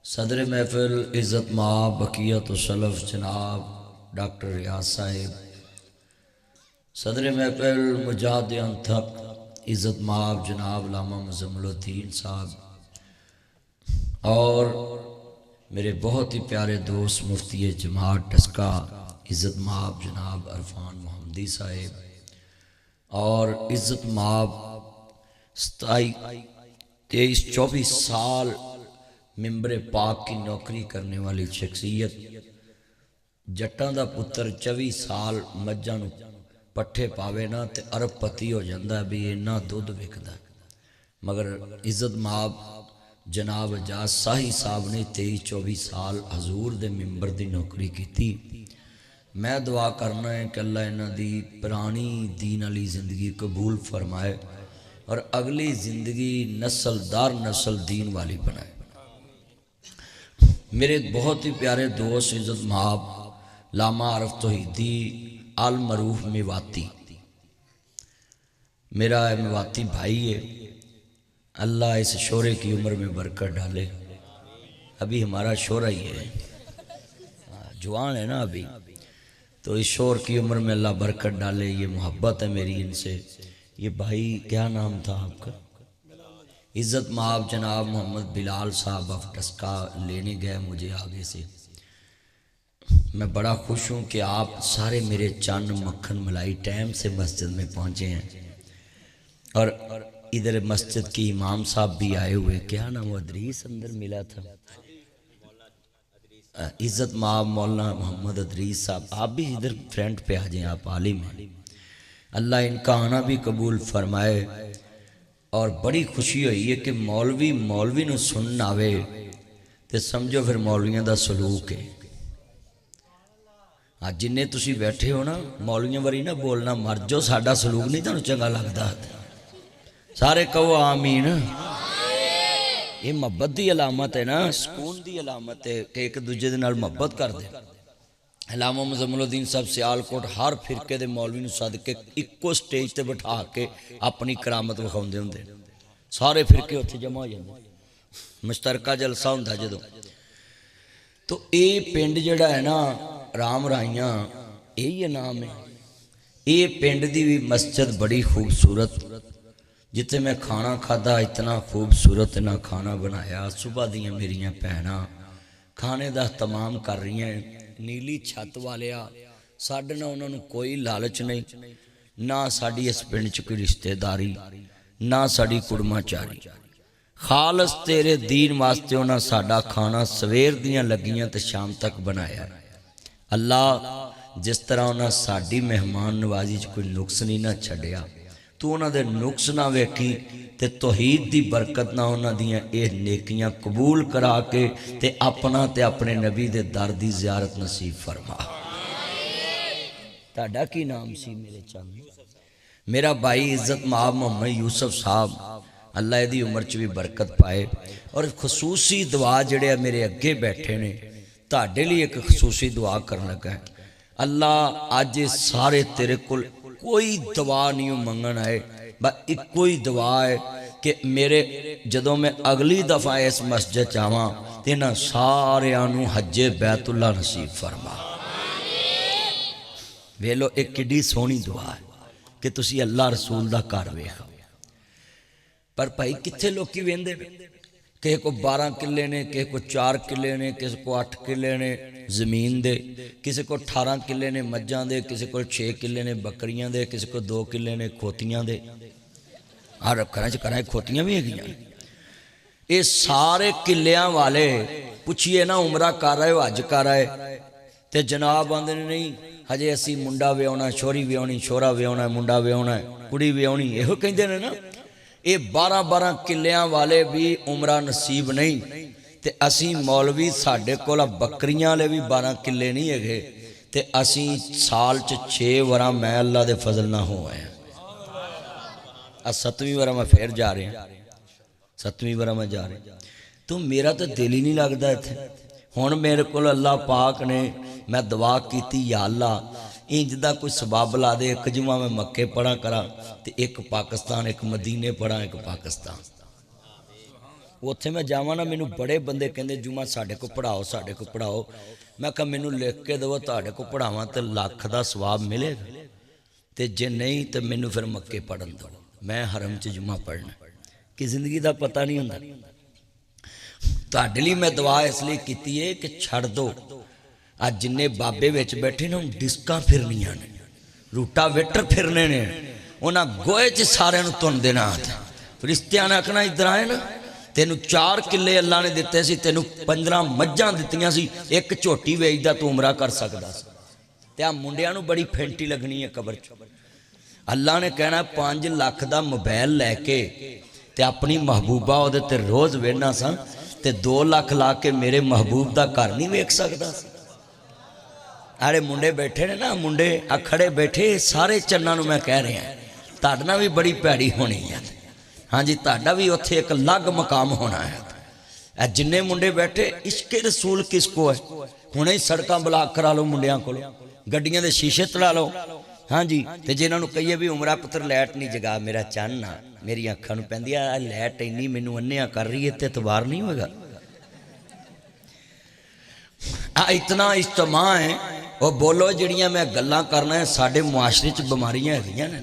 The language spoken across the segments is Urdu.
صدر محفل عزت مآب بقیت و سلف جناب ڈاکٹر ریاض صاحب، صدر محفل مجاہد انتھک عزت مآب جناب علامہ مزمل الدین صاحب، اور میرے بہت ہی پیارے دوست مفتی جماعت ٹسکا عزت مآب جناب عرفان محمدی صاحب، اور عزت مآب 23-24 سال ممبر پاک کی نوکری کرنے والی شخصیت، جٹاں دا پتر 24 سال مجھاں نو پٹھے پاوے نا تے ارب پتی ہو جاندہ بھی اینا دودھ وکدا، مگر عزت مآب جناب اجاز ساہی صاحب نے 23-24 سال حضور دے ممبر دی نوکری کی تھی۔ میں دعا کرنا ہے کہ اللہ انہاں دی پرانی دین علی زندگی قبول فرمائے اور اگلی زندگی نسل دار نسل دین والی بنائے۔ میرے بہت ہی پیارے دوست عزت مآب علامہ عارف توحیدی المعروف میواتی، میرا میواتی بھائی ہے، اللہ اس شورے کی عمر میں برکت ڈالے۔ ابھی ہمارا شورہ ہی ہے، جوان ہے نا ابھی، تو اس شور کی عمر میں اللہ برکت ڈالے۔ یہ محبت ہے میری ان سے۔ یہ بھائی کیا نام تھا آپ کا؟ عزت مآب جناب محمد بلال صاحب آف ٹسکا لینے گئے مجھے آگے سے۔ میں بڑا خوش ہوں کہ آپ سارے میرے چاند مکھن ملائی ٹائم سے مسجد میں پہنچے ہیں، اور ادھر مسجد کی امام صاحب بھی آئے ہوئے، کیا نام ادریس اندر ملا تھا، عزت مآب مولانا محمد ادریس صاحب، آپ بھی ادھر فرنٹ پہ آ جائیں، آپ عالم ہیں، اللہ ان کا آنا بھی قبول فرمائے۔ اور بڑی خوشی ہوئی ہے کہ مولوی نو سننا آوے تے سمجھو پھر مولویاں دا سلوک ہے۔ آج جنہیں تسی بیٹھے ہو نا، مولویاں وری نہ بولنا مر جو، ساڈا سلوک نہیں تانوں چنگا لگدا، سارے کہو آمین۔ یہ محبت دی علامت ہے نا، سکون دی علامت ہے کہ ایک دوجے دے نال محبت کر دے۔ علامہ مزمل الدین صاحب سیالکوٹ ہر فرقے دے مولوی نو سد کے اکو سٹیج تے بٹھا کے اپنی کرامت وکھاوندے ہوندے، سارے فرقے اتھے جمع ہو جاندے، مشترکہ جلسہ ہوندا جدوں۔ تو اے پنڈ جڑا ہے نا رام رائیاں، یہی نام ہے، اے پنڈ دی بھی مسجد بڑی خوبصورت، جتے میں کھانا کھادا اتنا خوبصورت نہ کھانا بنایا۔ صبح دیاں میریاں پہنا کھانے دا اہتمام کر رہی ہیں، نیلی چھت والیا ساڈے نہ انہوں نے کوئی لالچ نہیں، نہ ساڈی اس پنڈ چ کوئی رشتہ داری، نہ ساڈی کڑما چاری، خالص تیرے دین واسطے انہاں ساڈا کھانا سویر دیاں لگیاں تے شام تک بنایا۔ اللہ جس طرح انہاں ساڈی مہمان نوازی چ کوئی نقص نہیں نہ چھڈیا، تو انہاں دے نقص نہ ویکھی تے توحید دی برکت نہ انہاں دیاں اے نیکیاں قبول کرا کے تے اپنا تے اپنے نبی دے در دی زیارت نصیب فرما۔ تہاڈا کی نام سی میرے چاند؟ میرا بھائی عزت مآب محمد یوسف صاحب، اللہ دی عمر چ بھی برکت پائے۔ اور خصوصی دعا جڑے میرے اگے بیٹھے نے، تہاڈے لیے ایک خصوصی دعا کرن لگا ہے۔ اللہ آج سارے تیرے کل کوئی دعا نہیں منگن آئے، بس ایک کوئی دعا ہے کہ میرے جدوں میں اگلی دفعہ اس مسجد چاہواں تینا سارے آنو حج بیت اللہ نصیب فرما۔ ویلو ایک کڈی سونی دعا ہے کہ تسی اللہ رسول دا کار ویکھو، پر بھائی کتھے لوکی ویندے کسی کو 12 کلے نے، کسی کو 4 کلے نے، کسی کو 8 کلے نے زمین دے، کسی کو 18 کلے نے مجھاں دے، کسی کو 6 کلے نے بکریاں دے، کسی کو 2 کلے نے کھوتیاں دے، عرب کرائیں کھوتیاں بھی ہیں۔ یہ سارے کلیاں والے پوچھئے نا عمرہ کر رہے ہو حج کر رہے تے جناب آندے نہیں ہجے اسی منڈا ویاونا، چھوری ویاونی، چھورا ویاونا، منڈا ویاونا، کڑی ویاونی، یہ کہندے نے نا۔ یہ 12 کلیاں والے بھی عمرہ نصیب نہیں تے اسی مولوی ساڈے کولا بکریاں لے بھی 12 کلے نہیں ہے گے تے اسی سال 6 وراں میں اللہ دے فضل نہ ہوئے ہیں۔ 7ویں وراں میں پھر جا رہے ہیں، 7ویں وراں میں جا رہے ہیں، تو میرا تو دل ہی نہیں لگتا اتنے۔ ہن میرے کو اللہ پاک نے میں دعا کیتی، یا اللہ انج دا کوئی سبب لا دے، ایک جمعہ میں مکے پڑھا کرا تے ایک پاکستان، ایک مدینے پڑھا، ایک پاکستان، ਉੱਥੇ ਮੈਂ ਜਾਵਾਂ ਨਾ ਮੈਨੂੰ ਬੜੇ ਬੰਦੇ ਕਹਿੰਦੇ ਜੁਮਾ ਸਾਡੇ ਕੋਲ ਪੜ੍ਹਾਓ ਸਾਡੇ ਕੋਲ ਪੜ੍ਹਾਓ। ਮੈਂ ਕਿਹਾ ਮੈਨੂੰ ਲਿਖ ਕੇ ਦਿਓ ਤੁਹਾਡੇ ਕੋਲ ਪੜ੍ਹਾਵਾਂ ਤੇ ਲੱਖ ਦਾ ਸਵਾਬ ਮਿਲੇਗਾ, ਤੇ ਜੇ ਨਹੀਂ ਤੇ ਮੈਨੂੰ ਫਿਰ ਮੱਕੇ ਪੜ੍ਹਨ ਦਿਓ। ਮੈਂ ਹਰਮ 'ਚ ਜੁਮਾ ਪੜ੍ਹਨਾ ਕਿ ਜ਼ਿੰਦਗੀ ਦਾ ਪਤਾ ਨਹੀਂ ਹੁੰਦਾ। ਤੁਹਾਡੇ ਲਈ ਮੈਂ ਦੁਆ ਇਸ ਲਈ ਕੀਤੀ ਹੈ ਕਿ ਛੱਡ ਦਿਓ ਅੱਜ ਜਿੰਨੇ ਬਾਬੇ ਵਿੱਚ ਬੈਠੇ ਨੇ ਡਿਸਕਾਂ ਫਿਰਨੀਆਂ ਨੇ, ਰੂਟਾਵੇਟਰ ਫਿਰਨੇ ਨੇ, ਉਹਨਾਂ ਗੋਹੇ 'ਚ ਸਾਰਿਆਂ ਨੂੰ ਧੁੰਨ ਦੇਣਾ। ਫਰਿਸ਼ਤਿਆਂ ਨੇ ਆਖਣਾ ਇੱਧਰ ਆਏ ਨਾ, ਤੈਨੂੰ 4 ਕਿੱਲੇ ਅੱਲਾ ਨੇ ਦਿੱਤੇ ਸੀ, ਤੈਨੂੰ 15 ਮੱਝਾਂ ਦਿੱਤੀਆਂ ਸੀ, ਇੱਕ ਝੋਟੀ ਵੇਚਦਾ ਤੂੰ ਉਮਰਾ ਕਰ ਸਕਦਾ ਸੀ। ਤੇ ਆ ਮੁੰਡਿਆਂ ਨੂੰ ਬੜੀ ਫੈਂਟੀ ਲੱਗਣੀ ਹੈ ਕਬਰ 'ਚ। ਅੱਲਾ ਨੇ ਕਹਿਣਾ 5 ਲੱਖ ਦਾ ਮੋਬਾਈਲ ਲੈ ਕੇ ਤੇ ਆਪਣੀ ਮਹਿਬੂਬਾ ਉਹਦੇ ਤੇ ਰੋਜ਼ ਵੇਖਣਾ ਸਾਂ, ਤੇ 2 ਲੱਖ ਲਾ ਕੇ ਮੇਰੇ ਮਹਿਬੂਬ ਦਾ ਘਰ ਨਹੀਂ ਵੇਖ ਸਕਦਾ ਸੀ। ਆੜੇ ਮੁੰਡੇ ਬੈਠੇ ਨੇ ਨਾ, ਮੁੰਡੇ ਆ ਖੜੇ ਬੈਠੇ ਸਾਰੇ ਚੰਨਾਂ ਨੂੰ ਮੈਂ ਕਹਿ ਰਿਹਾ ਤੁਹਾਡੇ ਨਾਲ ਵੀ ਬੜੀ ਭੈੜੀ ਹੋਣੀ ਹੈ। ਹਾਂਜੀ ਤੁਹਾਡਾ ਵੀ ਉੱਥੇ ਇੱਕ ਅਲੱਗ ਮਕਾਮ ਹੋਣਾ ਹੈ। ਇਹ ਜਿੰਨੇ ਮੁੰਡੇ ਬੈਠੇ ਇਸ਼ਕੇ ਰਸੂਲ ਕਿਸ ਕੋ ਹੈ, ਹੁਣੇ ਹੀ ਸੜਕਾਂ ਬਲਾਕ ਕਰਾ ਲਓ ਮੁੰਡਿਆਂ ਕੋਲੋਂ, ਗੱਡੀਆਂ ਦੇ ਸ਼ੀਸ਼ੇ ਤੜਾ ਲਓ। ਹਾਂਜੀ ਤੇ ਜੇ ਇਹਨਾਂ ਨੂੰ ਕਹੀਏ ਵੀ ਉਮਰਾ ਪੁੱਤਰ ਲਾਈਟ ਨਹੀਂ ਜਗਾ ਮੇਰਾ ਚੰਨ ਆ, ਮੇਰੀਆਂ ਅੱਖਾਂ ਨੂੰ ਪੈਂਦੀ ਆ ਲਾਈਟ ਇੰਨੀ ਮੈਨੂੰ ਅੰਨਿਆ ਕਰ ਰਹੀ ਹੈ ਤੇ ਇਤਬਾਰ ਨਹੀਂ ਹੋਏਗਾ। ਆ ਇਤਨਾ ਇਜਤਮਾ ਹੈ ਉਹ ਬੋਲੋ ਜਿਹੜੀਆਂ ਮੈਂ ਗੱਲਾਂ ਕਰਨਾ ਸਾਡੇ ਮੁਆਸ਼ਰੇ 'ਚ ਬਿਮਾਰੀਆਂ ਹੈਗੀਆਂ ਨੇ।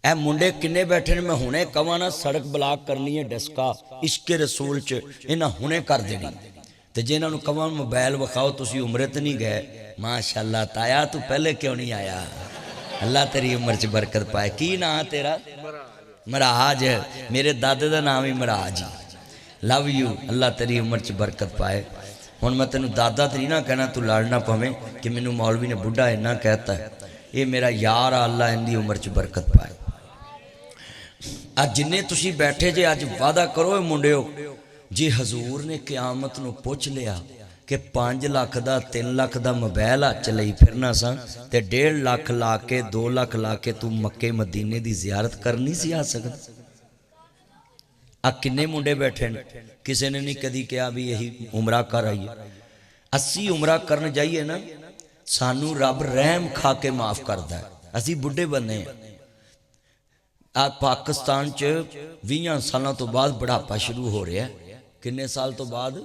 ਇਹ ਮੁੰਡੇ ਕਿੰਨੇ ਬੈਠੇ ਨੇ, ਮੈਂ ਹੁਣੇ ਕਵਾਂ ਨਾ ਸੜਕ ਬਲਾਕ ਕਰਨੀ ਹੈ ਡਿਸਕਾ ਇਸ਼ਕੇ ਰਸੂਲ 'ਚ, ਇਹਨਾਂ ਹੁਣੇ ਕਰ ਦੇਣੀ। ਤੇ ਜੇ ਇਹਨਾਂ ਨੂੰ ਕਵਾਂ ਮੋਬਾਈਲ ਵਿਖਾਓ ਤੁਸੀਂ ਉਮਰੇ ਤੇ ਨਹੀਂ ਗਏ, ਮਾਸ਼ਾਅੱਲਾ ਤਾਇਆ ਤੂੰ ਪਹਿਲੇ ਕਿਉਂ ਨਹੀਂ ਆਇਆ, ਅੱਲਾ ਤੇਰੀ ਉਮਰ 'ਚ ਬਰਕਤ ਪਾਏ। ਕੀ ਨਾਂ ਤੇਰਾ? ਮਹਾਰਾਜ, ਮੇਰੇ ਦਾਦੇ ਦਾ ਨਾਮ ਹੀ ਮਹਾਰਾਜ, ਲਵ ਯੂ, ਅੱਲਾ ਤੇਰੀ ਉਮਰ 'ਚ ਬਰਕਤ ਪਾਏ। ਹੁਣ ਮੈਂ ਤੈਨੂੰ ਦਾਦਾ ਤੇ ਨਹੀਂ ਨਾ ਕਹਿਣਾ ਤੂੰ ਲੜ ਨਾ ਪਵੇਂ ਕਿ ਮੈਨੂੰ ਮੌਲਵੀ ਨੇ ਬੁੱਢਾ ਇੰਨਾ ਕਹਿਤਾ, ਇਹ ਮੇਰਾ ਯਾਰ ਆ, ਅੱਲਾ ਇਹਦੀ ਉਮਰ 'ਚ ਬਰਕਤ ਪਾਏ। ਅੱਜ ਜਿੰਨੇ ਤੁਸੀਂ ਬੈਠੇ ਜੇ ਅੱਜ ਵਾਅਦਾ ਕਰੋ ਮੁੰਡਿਓ, ਜੇ ਹਜ਼ੂਰ ਨੇ ਕਿਆਮਤ ਨੂੰ ਪੁੱਛ ਲਿਆ کہ 5 ਲੱਖ ਦਾ 3 ਲੱਖ ਦਾ ਮੋਬਾਈਲ ਹੱਥ ਲਈ ਫਿਰਨਾ ਸਾਂ ਤੇ 1.5 ਲੱਖ ਲਾ ਕੇ 2 ਲੱਖ ਲਾ ਕੇ ਤੂੰ ਮੱਕੇ ਮਦੀਨੇ ਦੀ ਜ਼ਿਆਰਤ ਕਰਨੀ ਸੀ ਆ ਸਕਦਾ। ਆ ਕਿੰਨੇ ਮੁੰਡੇ ਬੈਠੇ ਨੇ, ਕਿਸੇ ਨੇ ਨਹੀਂ ਕਦੀ ਕਿਹਾ ਵੀ ਇਹੀ ਉਮਰਾ ਕਰ ਆਈਏ। 80 ਉਮਰਾ ਕਰਨ ਜਾਈਏ ਨਾ ਸਾਨੂੰ ਰੱਬ ਰਹਿਮ ਖਾ ਕੇ ਮਾਫ ਕਰਦਾ ਹੈ। ਅਸੀਂ ਬੁੱਢੇ ਬੰਦੇ ਹਾਂ। ਆ ਪਾਕਿਸਤਾਨ 'ਚ 20 ਸਾਲਾਂ ਤੋਂ ਬਾਅਦ ਬੁਢਾਪਾ ਸ਼ੁਰੂ ਹੋ ਰਿਹਾ। ਕਿੰਨੇ ਸਾਲ ਤੋਂ ਬਾਅਦ?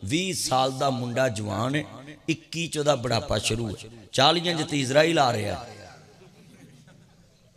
20 ਸਾਲ ਦਾ ਮੁੰਡਾ ਜਵਾਨ ਹੈ, 21 ਚ ਉਹਦਾ ਬੁਢਾਪਾ ਸ਼ੁਰੂ ਹੈ। 40 'ਚ ਤੇ ਇਜ਼ਰਾਈਲ ਆ ਰਿਹਾ।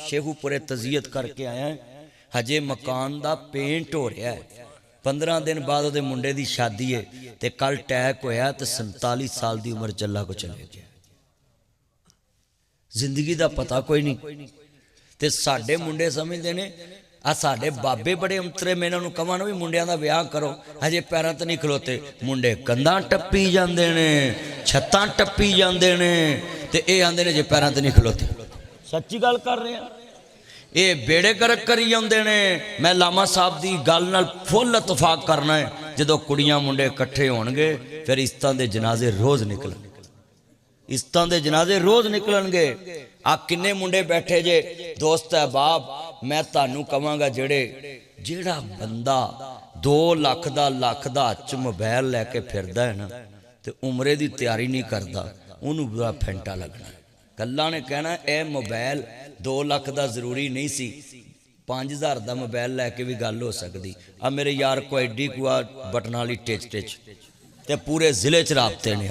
ਸ਼ੇਖੂਪੁਰੇ ਤਜ਼ੀਅਤ ਕਰਕੇ ਆਇਆ, ਹਜੇ ਮਕਾਨ ਦਾ ਪੇਂਟ ਹੋ ਰਿਹਾ ਹੈ। 15 ਦਿਨ ਬਾਅਦ ਉਹਦੇ ਮੁੰਡੇ ਦੀ ਸ਼ਾਦੀ ਹੈ ਤੇ ਕੱਲ ਅਟੈਕ ਹੋਇਆ ਤੇ 47 ਸਾਲ ਦੀ ਉਮਰ ਚ ਅੱਲਾ ਕੋ ਚਲੇ ਗਿਆ। ਜ਼ਿੰਦਗੀ ਦਾ ਪਤਾ ਕੋਈ ਨਹੀਂ। ਤੇ ਸਾਡੇ ਮੁੰਡੇ ਸਮਝਦੇ ਨੇ ਆ ਸਾਡੇ ਬਾਬੇ ਬੜੇ ਅੰਤਰੇ। ਮੈਂ ਇਹਨਾਂ ਨੂੰ ਕਹਾਂ ਨਾ ਵੀ ਮੁੰਡਿਆਂ ਦਾ ਵਿਆਹ ਕਰੋ, ਹਜੇ ਪੈਰਾਂ ਤੇ ਨਹੀਂ ਖਲੋਤੇ। ਮੁੰਡੇ ਕੰਧਾਂ ਟੱਪੀ ਜਾਂਦੇ ਨੇ, ਛੱਤਾਂ ਟੱਪੀ ਜਾਂਦੇ ਨੇ, ਤੇ ਇਹ ਆਂਦੇ ਨੇ ਜੇ ਪੈਰਾਂ ਤੇ ਨਹੀਂ ਖਲੋਤੇ। ਸੱਚੀ ਗੱਲ ਕਰ ਰਹੇ ਆ। ਇਹ ਬੇੜੇ ਗਰਕ ਕਰੀ ਜਾਂਦੇ ਨੇ। ਮੈਂ ਲਾਮਾ ਸਾਹਿਬ ਦੀ ਗੱਲ ਨਾਲ ਫੁੱਲ ਇਤਫਾਕ ਕਰਨਾ ਹੈ। ਜਦੋਂ ਕੁੜੀਆਂ ਮੁੰਡੇ ਇਕੱਠੇ ਹੋਣਗੇ ਫਿਰ ਇਸਤਾਂ ਦੇ ਜਨਾਜ਼ੇ ਰੋਜ਼ ਨਿਕਲਣਗੇ। ਇਸਤਾਂ ਦੇ ਜਨਾਜ਼ੇ ਰੋਜ਼ ਨਿਕਲਣਗੇ। ਆ ਕਿੰਨੇ ਮੁੰਡੇ ਬੈਠੇ ਜੇ ਦੋਸਤ ਅਹਿਬਾਬ, ਮੈਂ ਤੁਹਾਨੂੰ ਕਵਾਂਗਾ ਜਿਹੜਾ ਬੰਦਾ 2 ਲੱਖ ਦਾ ਲੱਖ ਦਾ ਹੱਥ 'ਚ ਮੋਬਾਈਲ ਲੈ ਕੇ ਫਿਰਦਾ ਹੈ ਨਾ ਤੇ ਉਮਰੇ ਦੀ ਤਿਆਰੀ ਨਹੀਂ ਕਰਦਾ, ਉਹਨੂੰ ਬੜਾ ਫੈਂਟਾ ਲੱਗਣਾ। ਕੱਲਾਂ ਨੇ ਕਹਿਣਾ ਇਹ ਮੋਬਾਈਲ 2 ਲੱਖ ਦਾ ਜ਼ਰੂਰੀ ਨਹੀਂ ਸੀ, 5000 ਦਾ ਮੋਬਾਈਲ ਲੈ ਕੇ ਵੀ ਗੱਲ ਹੋ ਸਕਦੀ। ਆ ਮੇਰੇ ਯਾਰ ਕੋ ਐਡੀ ਕੁਆ ਬਟਨ ਵਾਲੀ ਟਿਚ ਤੇ ਪੂਰੇ ਜ਼ਿਲ੍ਹੇ 'ਚ ਰਾਬਤੇ ਨੇ।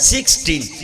16।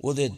ਉਹਦੇ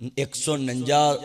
149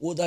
ਉਹਦਾ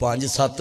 5-7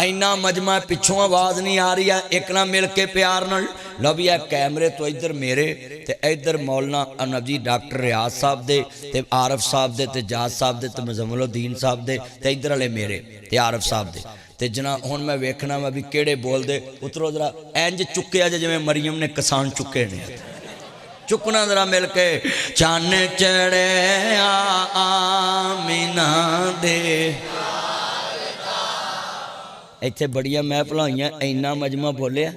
اینا مجمع پچھوں آواز نہیں آ رہی ہے ایک نہ مل کے پیار نال لو بھی ہے کیمرے تو ادھر میرے تے ادھر مولانا نبی ڈاکٹر ریاض صاحب دے تے عارف صاحب دے تے جاز صاحب دے تے مزمل الدین صاحب دے تے ادھر والے میرے تے عارف صاحب دے تے جنا ہن میں ویکھنا میں بھی کیڑے بول دے اترو ذرا انج چکے اج جویں مریم نے کسان چکے نے چکنا ذرا مل کے چان چڑھے آمینہ دے ایتھے بڑیاں محفلاں ہوئیاں اینا مجمع بولیا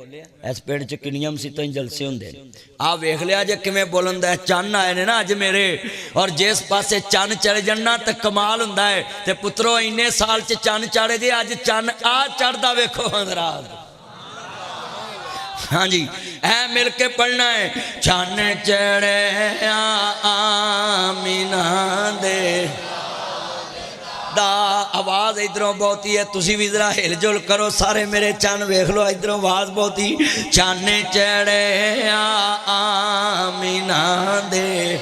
اس پیڑ چ کنیاں مسیتاں جلسے ہوندے آ ویکھ لیا جے کیویں بولندا ہے چن آئے نے نا اج میرے اور جس پاسے چن چڑھ جنا تے کمال ہوندا ہے تے پترو اینے سال چ چن چڑھے جے اج چن آ چڑھدا ویکھو حضرات ہاں جی اے مل کے پڑھنا ہے چن چڑھے آمینہ دے دا آواز ادھروں بہتی ہے تسی بھی ذرا ہل جل کرو سارے میرے چن ویکھ لو ادھروں آواز بہتی چن چڑھے آمینہ دے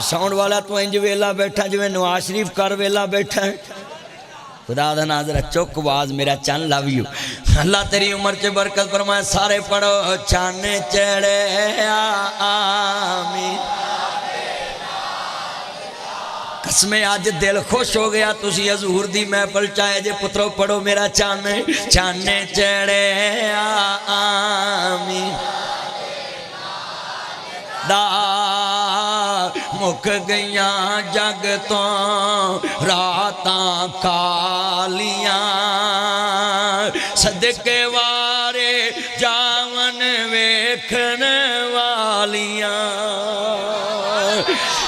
ساؤنڈ والا تو انج ویلا بیٹھا جو نواز شریف کر ویلا بیٹھا ہے خدا دا ناظر چک آواز میرا چن لو یو اللہ تیری عمر چے برکت فرمائے سارے پڑھو چن چڑھے آمین قسمیں آج دل خوش ہو گیا تسی حضور دی محفل چاہے جے پترو پڑھو میرا چن چڑھے آمین دا مک گیاں جگ تو راتاں کالیاں صدقے وارے جاون ویکھن والیاں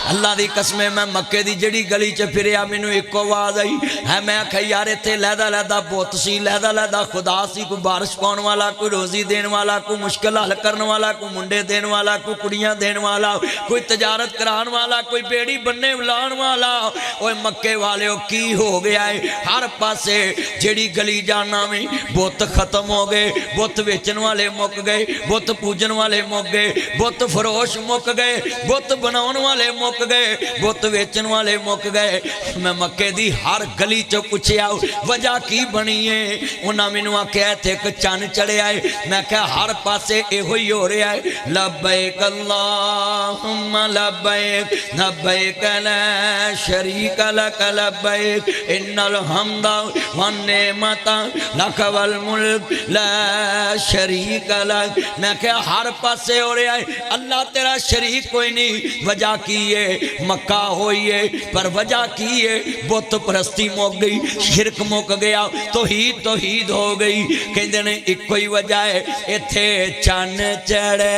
اللہ دی قسمیں میں مکے دی جڑی گلی چ پھریا مینوں ایک آواز آئی ہے میں آکھیا یار ایتھے لہدا لہدا بت سی لہدا لہدا خدا سی کوئی بارش پاؤن والا کوئی روزی دین والا کوئی مشکل حل کرن والا کوئی منڈے دین والا کوئی کڑیاں دین والا کوئی تجارت کران والا کوئی بیڑی بننے لان والا اوے مکے والے کی ہو گیا ہے ہر پاسے جڑی گلی جانا میں بت ختم ہو گئے بت ویچن والے مک گئے بت پوجن والے مک گئے بت فروش مک گئے بت بناون والے مک گئے بت ویچن والے مک گئے میں مکے دی ہر گلی چو پوچھیا وجہ کی بنی ہے انہاں مینوں آکھیا تے ایک چن چڑھے آئے میں کہا ہر پاسے اے ہوئی ہو رہا ہے لبیک اللہم لبیک لبیک لا شریک لک لبیک ان الحمد والنعمت لک والملک لا شریک لک میں کہا ہر پاسے ہو رہا ہے اللہ تیرا شریک کوئی نہیں وجہ کی ہے مکہ ہوئی ہے پر وجہ کی ہے بت پرستی مک گئی شرک مک گیا توحید ہو گئی کہندے نے ایک کوئی وجہ ہے ایتھے چن چڑھے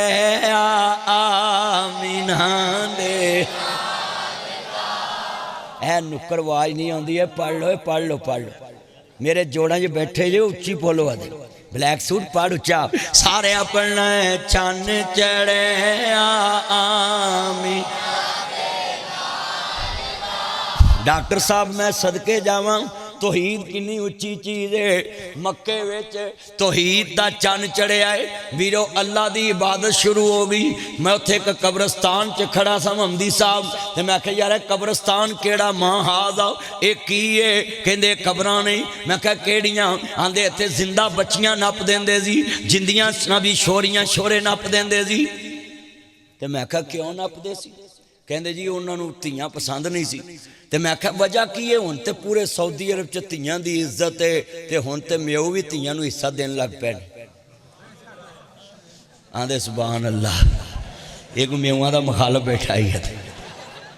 آمینہ دے اے نکر واج نہیں ہوندی ہے پڑھ لو میرے جوڑا جو بیٹھے جو اچھی بولو آدھے بلیک سوٹ پڑھ اچھا سارے پڑھنا ہے چن چڑھے آمین ڈاکٹر صاحب میں صدقے جاواں توحید کنی اچھی چیز ہے مکے ویچ توحید دا چن چڑھے آئے ویرو اللہ دی عبادت شروع ہو گئی میں اتھے ایک قبرستان چ کھڑا سا محمدی صاحب تے میں کہا یار قبرستان کیڑا ماں ہاز آؤ ایک کی ہے کہندے قبران نہیں میں کہا کیڑیاں آندے اتھے زندہ بچیاں نپ دین دے زی جندیاں نبی شوریاں شورے نپ دین دے زی تے میں کہا کیوں نپ دے سی کہندے جی انہوں نے تیاں پسند نہیں سی تے میں کہا وجہ کی ہے ہن تے پورے سعودی عرب چ تیاں دی عزت ہے تے ہن تے میو بھی تیاں نو حصہ دین لگ پے آندے سبحان اللہ ایک میواں دا مخالف بیٹھا ہی ہے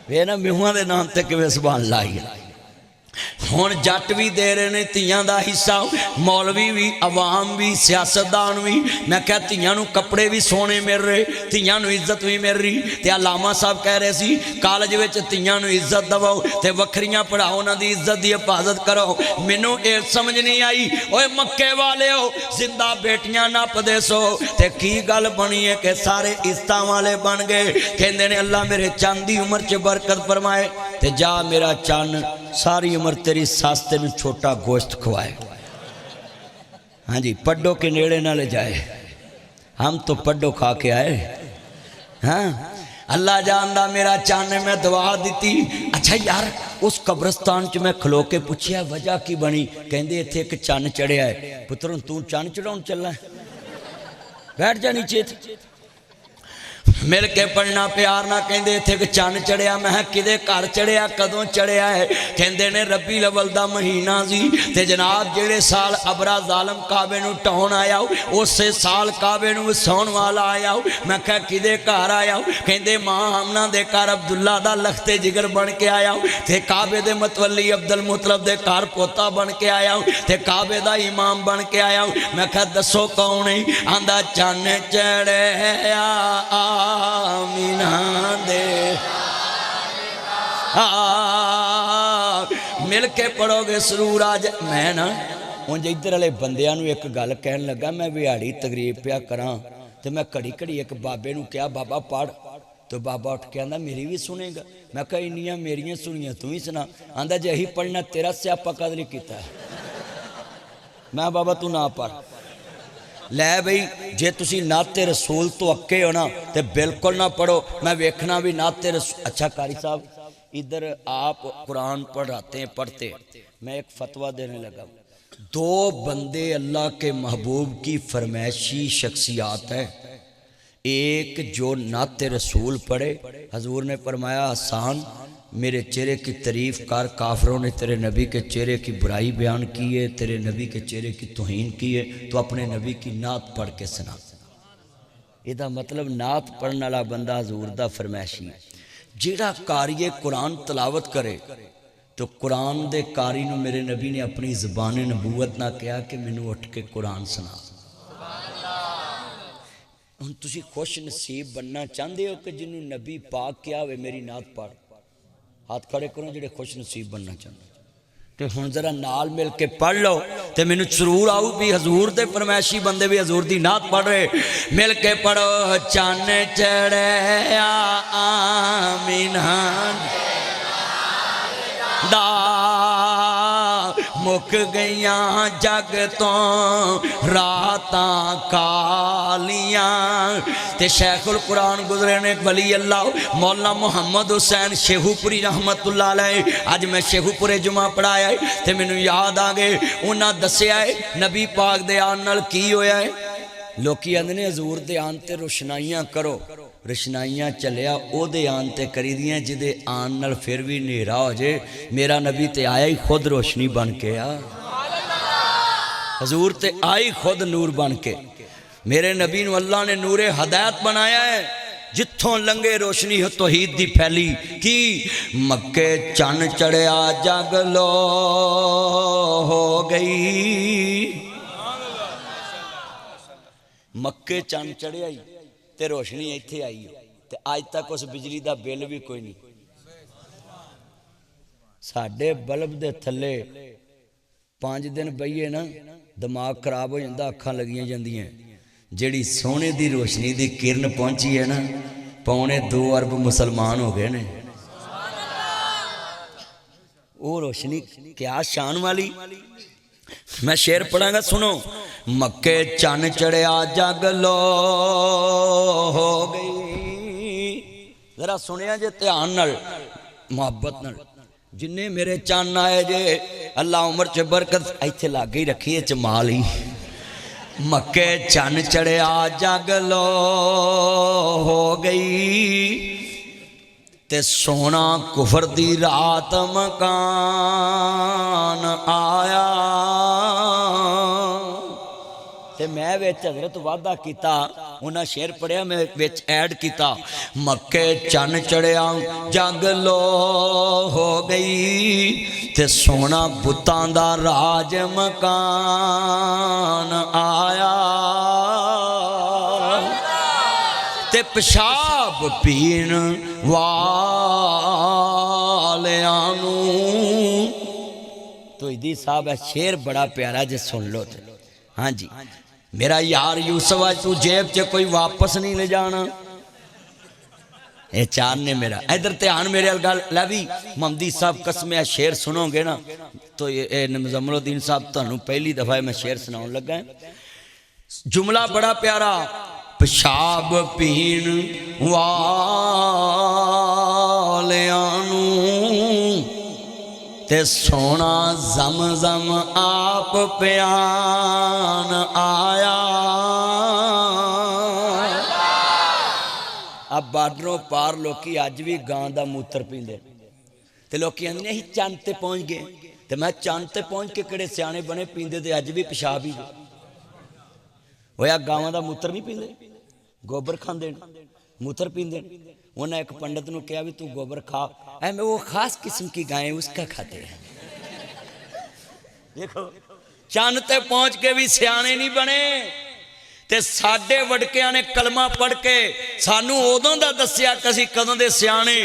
وے نا میواں دے نام تے کیویں سبحان اللہ ہی ہے ہن جٹ بھی دے رہے نے تیاں دا حصہ مولوی بھی عوام بھی سیاستدان بھی میں کہا تیاں نو کپڑے بھی سونے مل رہے تیاں نو عزت بھی مل رہی تے علامہ صاحب کہہ رہے سی کالج وچ تیاں نو عزت دو تے وکھریاں پڑھاؤ نہ دی عزت دی حفاظت کرو مینوں اے سمجھ نہیں آئی اوے مکے والے ہو زندہ بیٹیاں نپ دے سو تے کی گل بنی ہے کہ سارے عزتاں والے بن گئے کہندے نے اللہ میرے چن دی عمر چ برکت فرمائے تے جا میرا چن ساری عمر تیری ساستے میں چھوٹا گوشت کھوائے ہاں جی پڈو کے نیڑے نہ لے جائے ہم تو پڈو کھا کے آئے ہاں اللہ جاندہ میرا چانے میں دعا دیتی اچھا یار اس قبرستان چ میں کھلو کے پوچھیا وجہ کی بنی، کہندے ایتھے ایک چن چڑھیا ہے۔ پتروں تو چن چڑھاؤن چلنا ہے، بیٹھ جا نیچے تھے۔ مل کے پڑھنا پیار نہ، کہندے ایتھے ایک چن چڑھیا۔ میں کدے گھر چڑھیا، کدوں چڑھیا ہے؟ کہندے نے ربی الاول دا مہینہ سی تے جناب جڑے سال ابرا ظالم کعبے نو ٹہون آیا اسے سال کعبے نو وساؤن والا آیا۔ میں کہا کدے گھر آیا؟ کہندے ماں آمنہ دے گھر عبداللہ دا لختے جگر بن کے آیا تے کعبے دے متولی عبد المطلب دے گھر پوتا بن کے آیا تے کعبے دا امام بن کے آیا۔ میں کہا دسو کون ہے؟ آندا چن چڑھیا آمینہ دے۔ مل کے پڑھو گے سرور آج۔ میں نا انج ادھر والے بندیاں نو ایک گل کہن لگا، میں ویاڑی تقریب پیا کراں تے میں کڑی کڑی ایک بابے نو کہا بابا پڑھ، تو بابا اٹھ کے آندا میری بھی سنے گا؟ میں کہا انیاں میریاں سنیاں تو ہی سنا۔ آندا جے ہی پڑھنا تیرا سیاپا قدر کیتا ہے۔ میں بابا تو نہ پڑھ لے بھئی، جے تسی نعت رسول تو اکے ہو نا تے بالکل نہ پڑھو، میں ویکھنا بھی نعت رسول۔ اچھا قاری صاحب ادھر آپ قرآن پڑھاتے ہیں پڑھتے، میں ایک فتویٰ دینے لگا۔ دو بندے اللہ کے محبوب کی فرمائشی شخصیات ہیں، ایک جو نعت رسول پڑھے، حضور نے فرمایا حسان میرے چہرے کی تعریف کر، کافروں نے تیرے نبی کے چہرے کی برائی بیان کی ہے، تیرے نبی کے چہرے کی توہین کی ہے، تو اپنے نبی کی نعت پڑھ کے سنا۔ یہ دا مطلب نعت پڑھنے والا بندہ حضور دا فرمائشی ہے۔ جیڑا قاری قرآن تلاوت کرے تو قرآن دے قاری نو میرے نبی نے اپنی زبان نبوت نہ کہا کہ مینوں اٹھ کے قرآن سنا۔ ہن تسی خوش نصیب بننا چاہندے ہو کہ جنوں نبی پاک کیا ہوئے میری نعت پڑھ؟ ہاتھ کھڑے کرو جڑے خوش نصیب بننا چاہندے تے ہن ذرا نال مل کے پڑھ لو تے مینوں ضرور آؤ بھی حضور دے فرمائشی بندے بھی حضور دی نعت پڑھ رہے۔ مل کے پڑھو چن چڑھیا آمینہ دا مک گئیاں جگ تو راتاں کالیاں۔ تے شیخ القرآن گزرے نے ولی اللہ مولانا محمد حسین شیخو پوری رحمت اللہ علیہ۔ آج میں شیخو پورے جمعہ پڑھایا ہے تے مینوں یاد آ گئے انہاں دسیا ہے نبی پاک دے آن نال کی ہویا ہے۔ لوکی آندے نے حضور دے آن تے روشنائیاں کرو، روشنائیاں چلیا او دے آن تے کری دیاں جدے آن نال پھر بھی نیرا ہو جے۔ میرا نبی تے آیا ہی خود روشنی بن کے حضور تے آئی خود نور بن کے۔ میرے نبی نو اللہ نے نور ہدایت بنایا ہے، جتھوں لنگے روشنی توحید دی پھیلی کی مکے چن چڑھیا جگ لو ہو گئی۔ مکے چن چڑھیا ہی تے روشنی ایتھے آئی تے آج تک اس بجلی دا بل بھی کوئی نہیں۔ ساڈے بلب دے تھلے 5 دن بئیے نا دماغ خراب ہو جاندہ، اکھاں لگیاں جاندیاں۔ جیڑی سونے دی روشنی دی کرن پہنچی ہے نا 2.25 ارب مسلمان ہو گئے نے۔ وہ روشنی کیا شان والی۔ میں شعر پڑھاں گا سنو۔ مکے چن چڑھیا جگ لو ہو گئی۔ ذرا سنیا جے دھیان نال محبت نال، جنہیں میرے چن آئے جے اللہ عمر چ برکت ایتھے لاگے ہی رکھی ہے چمال ہی۔ مکے چن چڑھیا جگ لو ہو گئی تے سونا کفر دی رات مکان آیا۔ تے میں ویچ حضرت وعدہ کیتا انہاں شعر پڑھیا میں ویچ ایڈ کیتا مکے چن چڑھیا جگ لو ہو گئی تے سونا بتاں دا راج مکان آیا۔ تے پیشاب پین والیانو تو ادی صاحب ہے شعر بڑا پیارا جے سن لو تے۔ ہاں جی میرا یار یوسف آج تو جیب چے کوئی واپس نہیں لے جانا۔ اے چار نے میرا ادھر تیان میرے الگال لبی محمدی صاحب قسم ہے شعر سنو گے نا تو اے مزمل الدین صاحب تانوں پہلی دفعہ میں شعر سناؤں لگا ہے۔ جملہ بڑا پیارا پیشاب پین والیانو تے سونا زمزم آپ پیان آیا۔ اب بارڈروں پار لوکی اج بھی گاں دا موتر پیندے تے لوکی آندے ہی چند تے پہنچ گئے تے میں چند تے پہنچ کے کڑے سیانے بنے پیندے تے اج بھی پیشاب ہی گئے ہویا گاواں دا موتر نہیں پیندے گوبر کھاندے موتر پیندے۔ انہیں ایک پنڈت نے کہا بھی تو گوبر کھا اے میں وہ خاص قسم کی گائیں اس کا کھاتے ہیں۔ دیکھو چند تے پہنچ کے بھی سیانے نہیں بنے تے ساڈے وڈکیاں نے کلمہ پڑھ کے سانو ادوں دا دسیا کہ اسی کدوں دے سیانے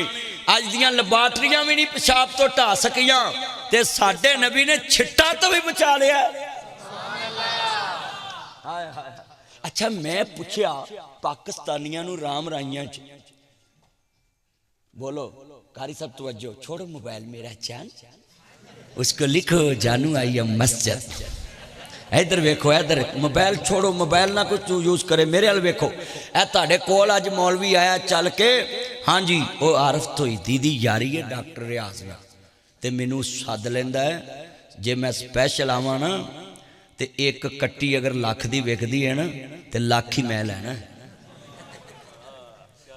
اج دیاں لیبارٹریاں بھی نہیں پیشاب تو ٹھا سکیاں تے ساڈے نبی نے چھٹا تو بھی بچا لیا۔ اچھا میں پوچھیا پاکستانیاں نو رام رائیاں چ بولو قاری صاحب توجہ چھوڑو موبائل میرا چان اس کو لکھو جانو آئی مسجد۔ ادھر ویکھو ادھر موبائل چھوڑو موبائل نہ کچھ یوز کرے میرے ال ویکھو اے تہاڈے کول اج مولوی آیا چل کے ہاں جی وہ عارف تو دیدی یاری ہے ڈاکٹر ریاض نال تے مینوں سد لیندا ہے جے میں سپیشل آواں نا تے ایک کٹی اگر لاکھ دی وکدی ہے نا تے لاکھ ہی میں لینا ہے۔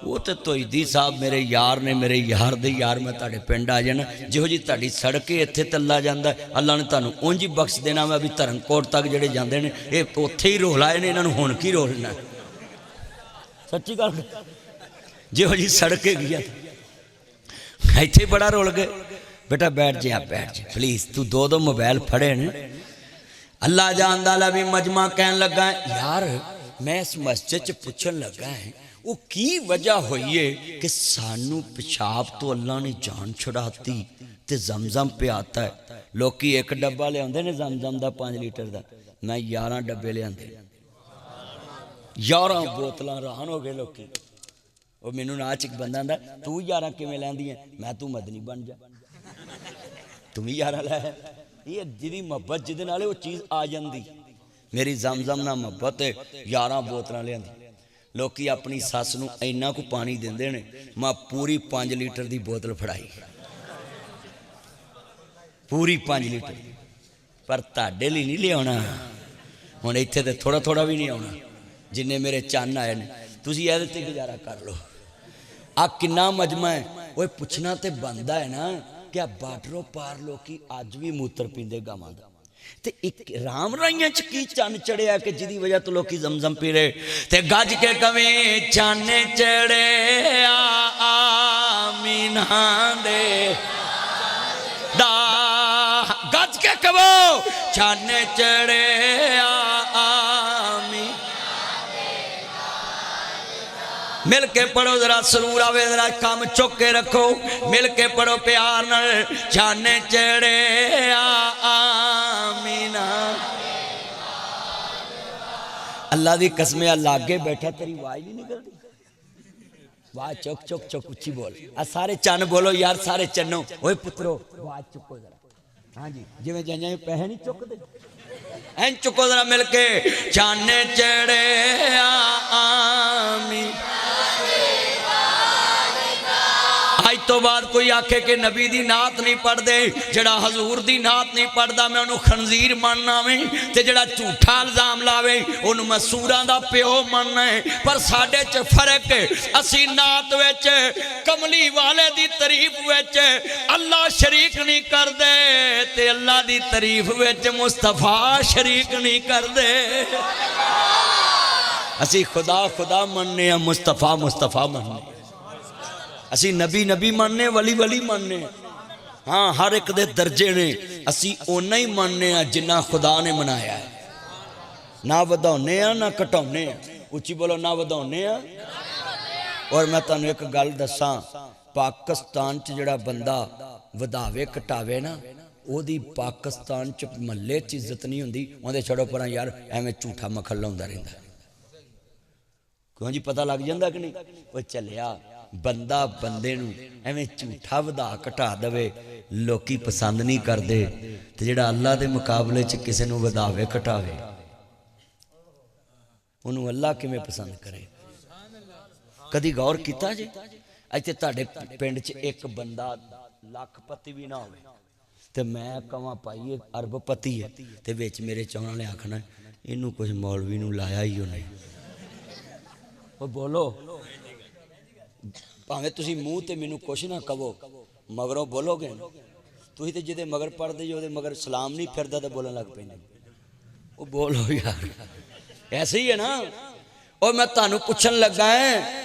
وہ تے توحیدی صاحب میرے یار نے میرے یار دے یار میں تاڑے پنڈ آ جانا جہو جی تاڑی سڑکے اتھے تے اللہ جاندہ ہے اللہ نے تانوں اونجی بخش دینا میں ابھی ترن کوٹ تک جڑے جاندے نے اے اتھے ہی روح لائے نے انہاں نوں ہن کی رولنا ہے سچی گل جہو جی سڑکے گیا ایتھے بڑا رول گئے بیٹا بیٹھ جے آپ بیٹھ جے پلیز تو دو موبائل پھڑے نے اللہ جاندہ لبی مجمع کہن لگا ہے یار میں اس مسجد چ پوچھن لگا ہے وہ کی وجہ ہوئی ہے کہ سانو پیشاب تو اللہ نے جان چھڑاتی تے زمزم پہ آتا ہے لوکی ایک ڈبہ لے آندے نے زمزم دا 5 لیٹر دا میں 11 ڈبے لے آندے 11 بوتلاں رہان ہو گئے لوکی وہ مینوں ناچ ایک بندہ آندا تو 11 کیویں لیندی ہے میں تو مدنی بن جا تم ہی 11 لے یہ جدی محبت جدے نالے وہ چیز آ جاندی میری زمزم نہ محبت ہے 11 بوتلاں لے آندی لوکی اپنی ساس نو اینا کو پانی دیندے نے ماں پوری 5 لیٹر دی بوتل پھڑائی پوری 5 لیٹر پر تاڑے لی نہیں لے آنا ہن ایتھے تے تھوڑا تھوڑا بھی نہیں آنا جنہیں میرے چان آئے نے تسی ایدھے تے گزارا کر لو آ کنا مجمع ہے وہ پوچھنا تے بندہ ہے نا کیا باٹروں پار لوکی آج بھی موتر پیندے گاواں دا تے ایک رام رائیاں چکی چان چڑھے آ کہ جدی وجہ تو لوکی زمزم پی رہے تے گج کے کمیں چان چڑھے آمین دے دا گج کے کموں چان چڑھے آمین مل کے پڑھو ذرا سرور آوے ذرا کام چک کے رکھو مل کے پڑھو پیار نال چانے چڑھے آمین اللہ دی قسمیں اللہ آگے بیٹھا تیری وائی نہیں نکل دی واہ چک چک چک اچھی بول سارے چان بولو یار سارے چنو اوہ پترو واہ چکو ذرا ہاں جی جو میں جہاں پہے نہیں چک دے این چکو ذرا مل کے چانے چڑھے آمین آج تو بعد کوئی آکھے کہ نبی دی نات نہیں پڑھ دے جڑا حضور دی نات نہیں پڑھ دا میں انہوں خنزیر ماننا میں تے جڑا جھوٹا الزام لاوے انہوں میں سوراں دا پیو ماننا ہے پر ساڑھے چھ فرق اسی نات ویچ کملی والے دی تعریف ویچ اللہ شریک نہیں کر دے تے اللہ دی تعریف ویچ مصطفیٰ شریک نہیں کر دے اسی خدا خدا مننے ہیں مصطفیٰ مصطفیٰ مننے اسی نبی نبی ماننے ولی ولی ماننے ہاں ہر ایک دے درجے نے اسی اونا ہی ماننے ہیں جنہ خدا نے منایا ہے نہ ودھونے ہیں نہ کٹونے ہیں اچھی بولو نہ ودھونے ہیں اور میں تانوں ایک گل دساں پاکستان چ جڑا بندہ ودھاوے کٹاوے نا او دی پاکستان چ محلے چ عزت نہیں ہوندی اون دے چھڑو پراں یار ایویں جھوٹا مکھل ہوندا رہندا کیوں جی پتہ لگ جاندا کہ نہیں او چلیا بندہ بندے نو ایویں جھوٹا ودا کٹا دے لوکی پسند نہیں کر دے تے جڑا اللہ دے مقابلے چ کسے نو وداوے کٹاوے انہوں اللہ کیویں پسند کرے کدی غور کیتا جی ایتھے تہاڈے پنڈ چ ایک بندہ لاکھ پتی بھی نہ ہوئے ਤੇ ਮੈਂ ਕਵਾਂ ਭਾਈ ਇਹ ਅਰਬਪਤੀ ਹੈ ਤੇ ਵਿੱਚ ਮੇਰੇ ਚਾਹੁਣ ਵਾਲੇ ਆਖਣਾ ਇਹਨੂੰ ਕੁਝ ਮੌਲਵੀ ਨੂੰ ਲਾਇਆ ਹੀ ਉਹਨੇ। ਉਹ ਬੋਲੋ ਭਾਵੇਂ ਤੁਸੀਂ ਮੂੰਹ ਤੇ ਮੈਨੂੰ ਕੁਛ ਨਾ ਕਹੋ ਮਗਰੋਂ ਬੋਲੋਗੇ। ਤੁਸੀਂ ਤੇ ਜਿਹਦੇ ਮਗਰ ਪੜਦੇ ਜੋ ਉਹਦੇ ਮਗਰ ਸਲਾਮ ਨਹੀਂ ਫਿਰਦਾ ਤਾਂ ਬੋਲਣ ਲੱਗ ਪੈਂਦੇ। ਉਹ ਬੋਲੋ ਯਾਰ, ਐਸੇ ਹੀ ਹੈ ਨਾ। ਉਹ ਮੈਂ ਤੁਹਾਨੂੰ ਪੁੱਛਣ ਲੱਗਾ ਹੈ